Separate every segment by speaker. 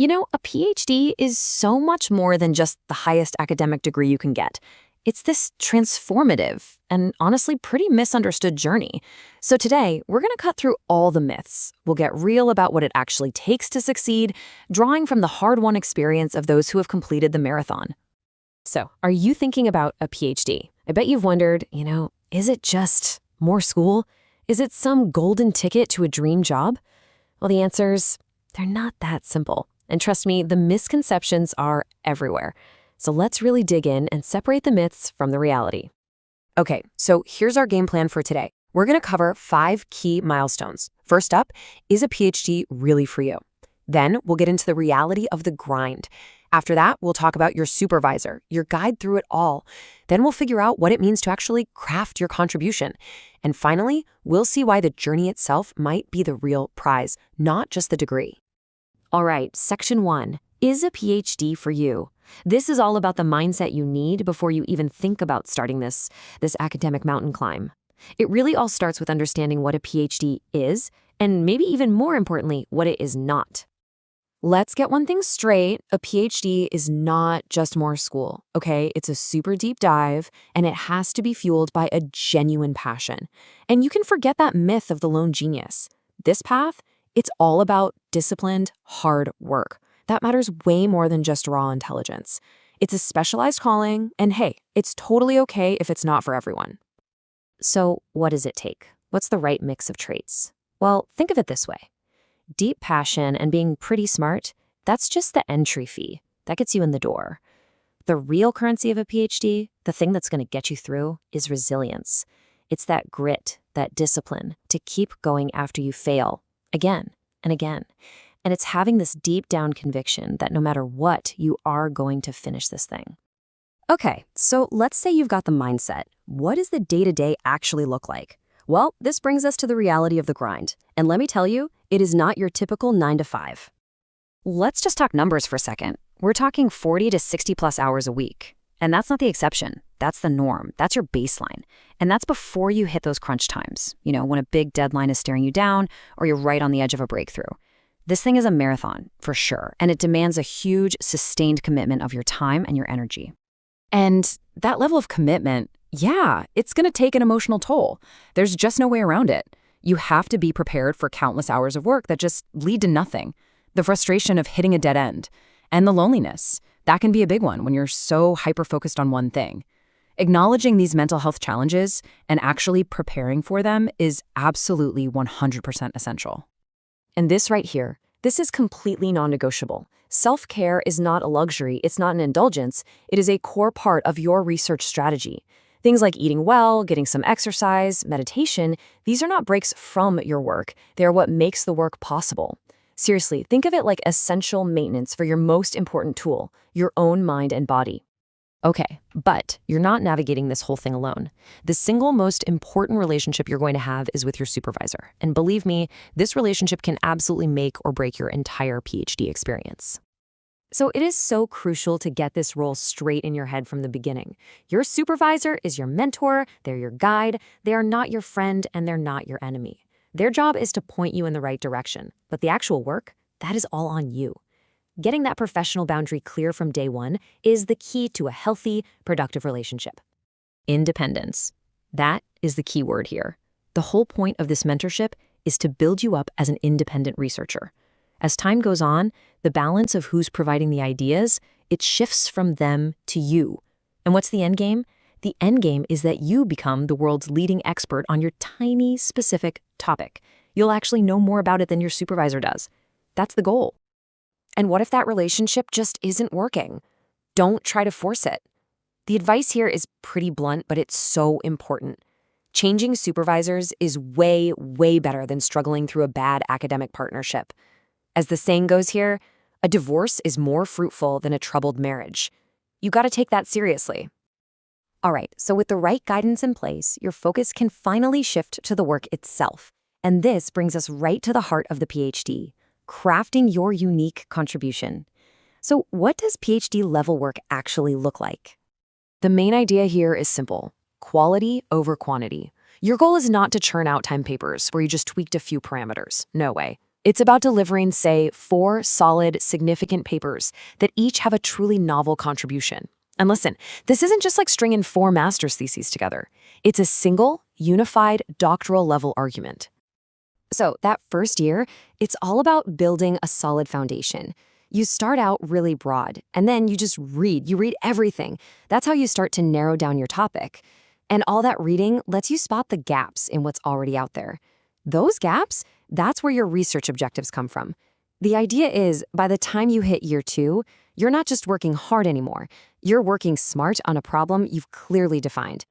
Speaker 1: A PhD is so much more than just the highest academic degree you can get. It's this transformative and honestly pretty misunderstood journey. So today, we're going to cut through all the myths. We'll get real about what it actually takes to succeed, drawing from the hard-won experience of those who have completed the marathon. So, are you thinking about a PhD? I bet you've wondered, is it just more school? Is it some golden ticket to a dream job? Well, the answer's, they're not that simple. And trust me, the misconceptions are everywhere. So let's really dig in and separate the myths from the reality. Okay, so here's our game plan for today. We're going to cover 5 key milestones. First up, is a PhD really for you? Then we'll get into the reality of the grind. After that, we'll talk about your supervisor, your guide through it all. Then we'll figure out what it means to actually craft your contribution. And finally, we'll see why the journey itself might be the real prize, not just the degree. All right, section 1. Is a PhD for you? This is all about the mindset you need before you even think about starting this academic mountain climb. It really all starts with understanding what a PhD is, and maybe even more importantly, what it is not. Let's get one thing straight. A PhD is not just more school, okay? It's a super deep dive, and it has to be fueled by a genuine passion. And you can forget that myth of the lone genius. This path, it's all about disciplined, hard work. That matters way more than just raw intelligence. It's a specialized calling, and hey, it's totally okay if it's not for everyone. So what does it take? What's the right mix of traits? Well, think of it this way. Deep passion and being pretty smart, that's just the entry fee. That gets you in the door. The real currency of a PhD, the thing that's going to get you through, is resilience. It's that grit, that discipline to keep going after you fail, again and again. And it's having this deep down conviction that no matter what, you are going to finish this thing. Okay, so let's say you've got the mindset. What does the day-to-day actually look like? Well, this brings us to the reality of the grind. And let me tell you, it is not your typical 9 to 5. Let's just talk numbers for a second. We're talking 40 to 60 plus hours a week. And that's not the exception. That's the norm. That's your baseline. And that's before you hit those crunch times, when a big deadline is staring you down or you're right on the edge of a breakthrough. This thing is a marathon, for sure, and it demands a huge, sustained commitment of your time and your energy. And that level of commitment, it's going to take an emotional toll. There's just no way around it. You have to be prepared for countless hours of work that just lead to nothing. The frustration of hitting a dead end. And the loneliness. That can be a big one when you're so hyper-focused on one thing. Acknowledging these mental health challenges and actually preparing for them is absolutely 100% essential. And this right here, this is completely non-negotiable. Self-care is not a luxury, it's not an indulgence, it is a core part of your research strategy. Things like eating well, getting some exercise, meditation, these are not breaks from your work, they are what makes the work possible. Seriously, think of it like essential maintenance for your most important tool, your own mind and body. Okay, but you're not navigating this whole thing alone. The single most important relationship you're going to have is with your supervisor. And believe me, this relationship can absolutely make or break your entire PhD experience. So it is so crucial to get this role straight in your head from the beginning. Your supervisor is your mentor, they're your guide, they are not your friend, and they're not your enemy. Their job is to point you in the right direction, but the actual work, that is all on you. Getting that professional boundary clear from day one is the key to a healthy, productive relationship. Independence. That is the key word here. The whole point of this mentorship is to build you up as an independent researcher. As time goes on, the balance of who's providing the ideas, it shifts from them to you. And what's the end game? The end game is that you become the world's leading expert on your tiny, specific topic. You'll actually know more about it than your supervisor does. That's the goal. And what if that relationship just isn't working? Don't try to force it. The advice here is pretty blunt, but it's so important. Changing supervisors is way, way better than struggling through a bad academic partnership. As the saying goes here, a divorce is more fruitful than a troubled marriage. You got to take that seriously. All right, so with the right guidance in place, your focus can finally shift to the work itself. And this brings us right to the heart of the PhD. Crafting your unique contribution. So what does PhD level work actually look like? The main idea here is simple: quality over quantity. Your goal is not to churn out time papers where you just tweaked a few parameters. No way. It's about delivering, say, 4 solid, significant papers that each have a truly novel contribution. And listen, this isn't just like stringing 4 master's theses together. It's a single, unified, doctoral-level argument. So that first year, it's all about building a solid foundation. You start out really broad, and then you just read. You read everything. That's how you start to narrow down your topic. And all that reading lets you spot the gaps in what's already out there. Those gaps, that's where your research objectives come from. The idea is, by the time you hit year 2, you're not just working hard anymore. You're working smart on a problem you've clearly defined.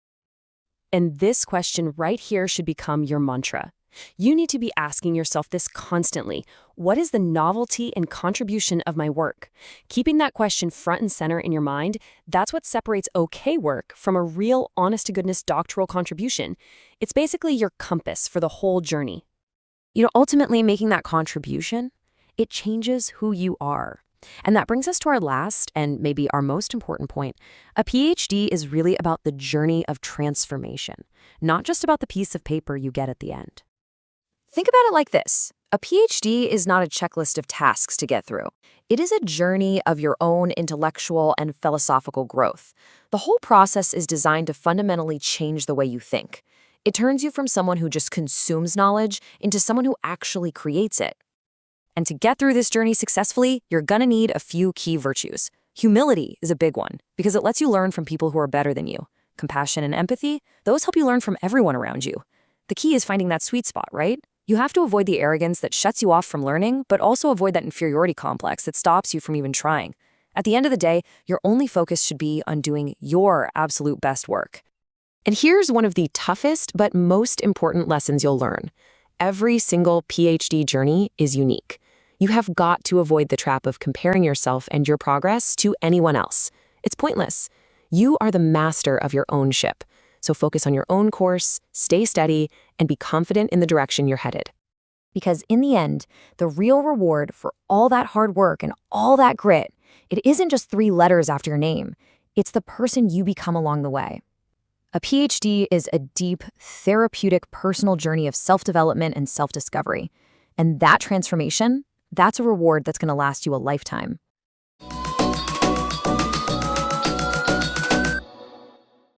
Speaker 1: And this question right here should become your mantra. You need to be asking yourself this constantly. What is the novelty and contribution of my work? Keeping that question front and center in your mind, that's what separates okay work from a real, honest-to-goodness doctoral contribution. It's basically your compass for the whole journey. Ultimately making that contribution, it changes who you are. And that brings us to our last and maybe our most important point. A PhD is really about the journey of transformation, not just about the piece of paper you get at the end. Think about it like this. A PhD is not a checklist of tasks to get through. It is a journey of your own intellectual and philosophical growth. The whole process is designed to fundamentally change the way you think. It turns you from someone who just consumes knowledge into someone who actually creates it. And to get through this journey successfully, you're gonna need a few key virtues. Humility is a big one because it lets you learn from people who are better than you. Compassion and empathy, those help you learn from everyone around you. The key is finding that sweet spot, right? You have to avoid the arrogance that shuts you off from learning, but also avoid that inferiority complex that stops you from even trying. At the end of the day, your only focus should be on doing your absolute best work. And here's one of the toughest but most important lessons you'll learn. Every single PhD journey is unique. You have got to avoid the trap of comparing yourself and your progress to anyone else. It's pointless. You are the master of your own ship. So focus on your own course, stay steady, and be confident in the direction you're headed. Because in the end, the real reward for all that hard work and all that grit, it isn't just 3 letters after your name. It's the person you become along the way. A PhD is a deep, therapeutic, personal journey of self-development and self-discovery. And that transformation, that's a reward that's going to last you a lifetime.